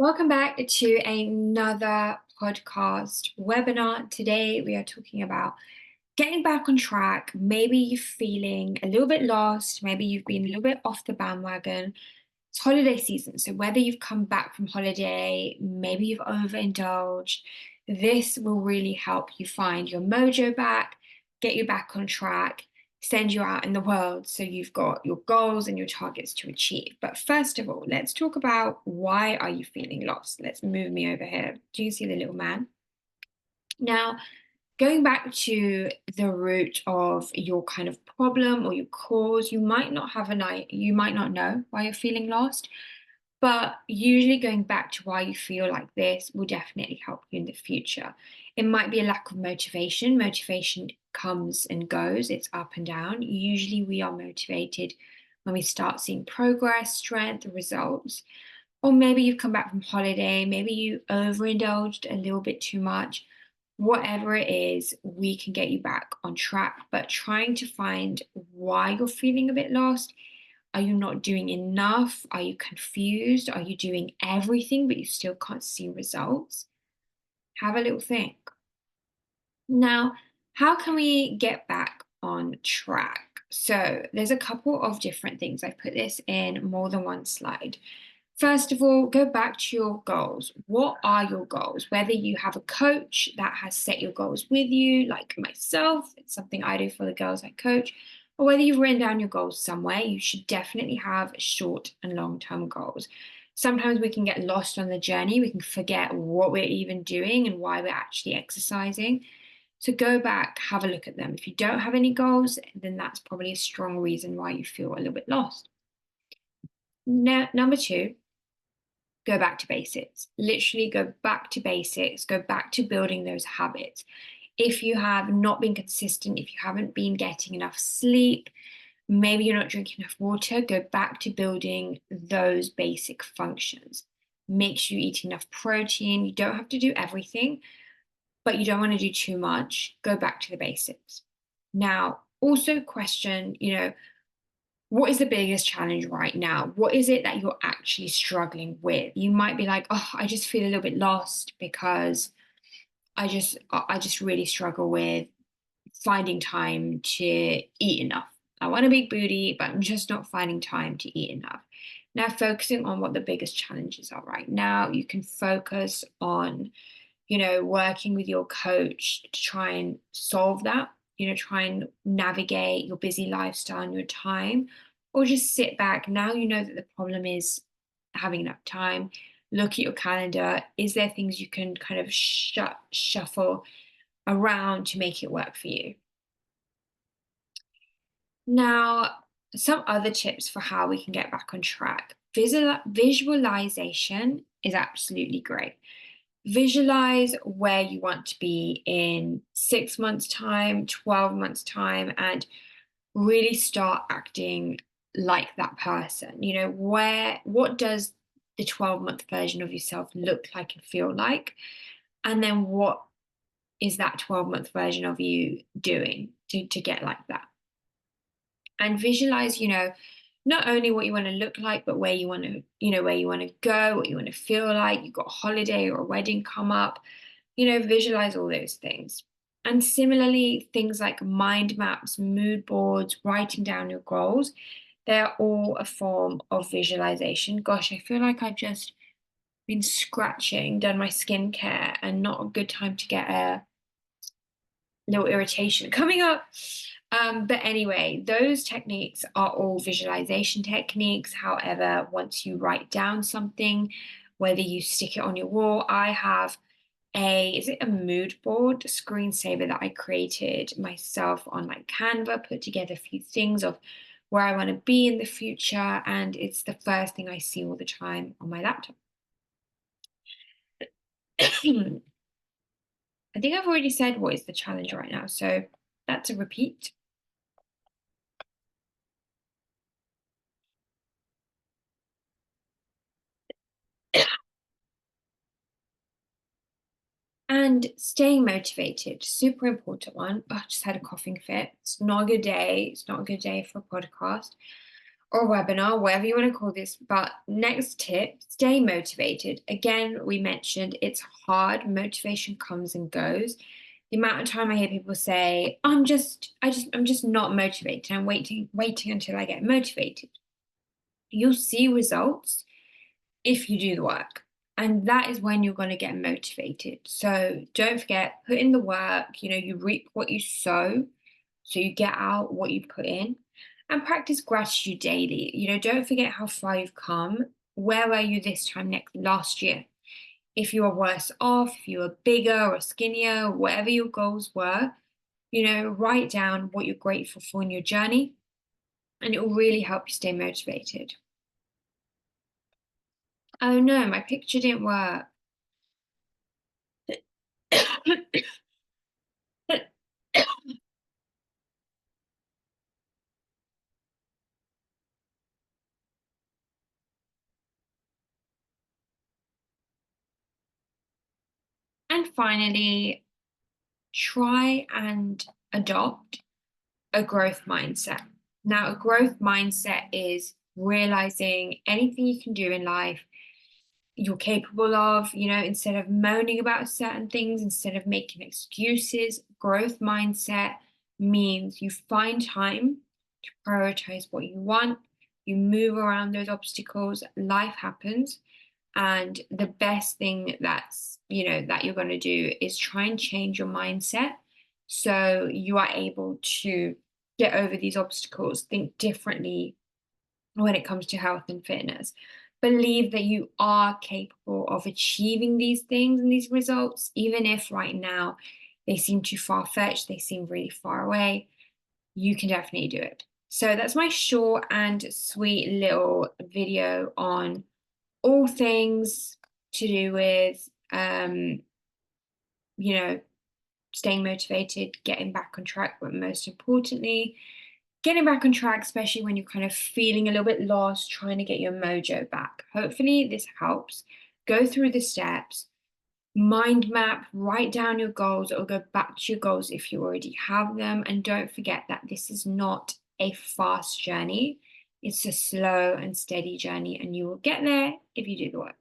Welcome back to another podcast webinar. Today, we are talking about getting back on track. Maybe you're feeling a little bit lost, maybe you've been a little bit off the bandwagon. It's holiday season, so whether you've come back from holiday, maybe you've overindulged, this will really help you find your mojo back, get you back on track, send you out in the world so you've got your goals and your targets to achieve. But first of all, let's talk about why are you feeling lost? Let's move me over here. Do you see the little man? Now, going back to the root of your kind of problem or your cause, you might not have you might not know why you're feeling lost, but usually going back to why you feel like this will definitely help you in the future. It might be a lack of motivation. Motivation comes and goes, it's up and down. Usually we are motivated when we start seeing progress, strength, results. Or maybe you've come back from holiday, maybe you overindulged a little bit too much. Whatever it is, we can get you back on track. But trying to find why you're feeling a bit lost. Are you not doing enough? Are you confused? Are you doing everything but you still can't see results? Have a little think. Now, how can we get back on track? So, there's a couple of different things. I've put this in more than one slide. First of all, go back to your goals. What are your goals? Whether you have a coach that has set your goals with you, like myself, it's something I do for the girls I coach, or whether you've written down your goals somewhere, you should definitely have short and long term goals. Sometimes we can get lost on the journey, we can forget what we're even doing and why we're actually exercising. So go back, have a look at them. If you don't have any goals, then that's probably a strong reason why you feel a little bit lost. Number two, go back to basics. Literally go back to basics, go back to building those habits. If you have not been consistent, if you haven't been getting enough sleep, maybe you're not drinking enough water, go back to building those basic functions. Make sure you eat enough protein. You don't have to do everything, but you don't want to do too much. Go back to the basics. Now, also question, what is the biggest challenge right now? What is it that you're actually struggling with? You might be like, oh, I just feel a little bit lost because I just really struggle with finding time to eat enough. I want a big booty, but I'm just not finding time to eat enough. Now, focusing on what the biggest challenges are right now, you can focus on, working with your coach to try and solve that, try and navigate your busy lifestyle and your time, or just sit back. Now you know that the problem is having enough time. Look at your calendar. Is there things you can kind of shuffle around to make it work for you? Now, some other tips for how we can get back on track. Visualization is absolutely great. Visualize where you want to be in 6 months' time, 12 months' time, and really start acting like that person. What does the 12-month version of yourself look like and feel like? And then what is that 12-month version of you doing to get like that? And visualize, not only what you want to look like, but where you want to, where you want to go, what you want to feel like. You've got a holiday or a wedding come up, visualize all those things. And similarly, things like mind maps, mood boards, writing down your goals, they're all a form of visualization. Gosh, I feel like I've just been scratching, done my skincare, and not a good time to get a little irritation coming up. But anyway, those techniques are all visualization techniques. However, once you write down something, whether you stick it on your wall, I have is it a mood board screensaver that I created myself on like Canva, put together a few things of where I want to be in the future, and it's the first thing I see all the time on my laptop. I think I've already said what is the challenge right now, so that's a repeat. And staying motivated, super important one. Oh, I just had a coughing fit. It's not a good day. It's not a good day for a podcast or webinar, whatever you want to call this. But next tip, stay motivated. Again, we mentioned it's hard. Motivation comes and goes. The amount of time I hear people say, I'm just not motivated. I'm waiting until I get motivated. You'll see results if you do the work. And that is when you're going to get motivated. So don't forget, put in the work, you reap what you sow. So you get out what you put in, and practice gratitude daily. Don't forget how far you've come. Where were you this time last year? If you were worse off, if you were bigger or skinnier, whatever your goals were, write down what you're grateful for in your journey, and it will really help you stay motivated. Oh no, my picture didn't work. And finally, try and adopt a growth mindset. Now, a growth mindset is realizing anything you can do in life you're capable of, instead of moaning about certain things, instead of making excuses. Growth mindset means you find time to prioritize what you want, you move around those obstacles, life happens. And the best thing that you're going to do is try and change your mindset so you are able to get over these obstacles, think differently when it comes to health and fitness. Believe that you are capable of achieving these things and these results, even if right now they seem too far fetched, they seem really far away. You can definitely do it. So that's my short and sweet little video on all things to do with, staying motivated, getting back on track, but most importantly, getting back on track, especially when you're kind of feeling a little bit lost, trying to get your mojo back. Hopefully, this helps. Go through the steps, mind map, write down your goals, or go back to your goals if you already have them. And don't forget that this is not a fast journey, it's a slow and steady journey, and you will get there if you do the work.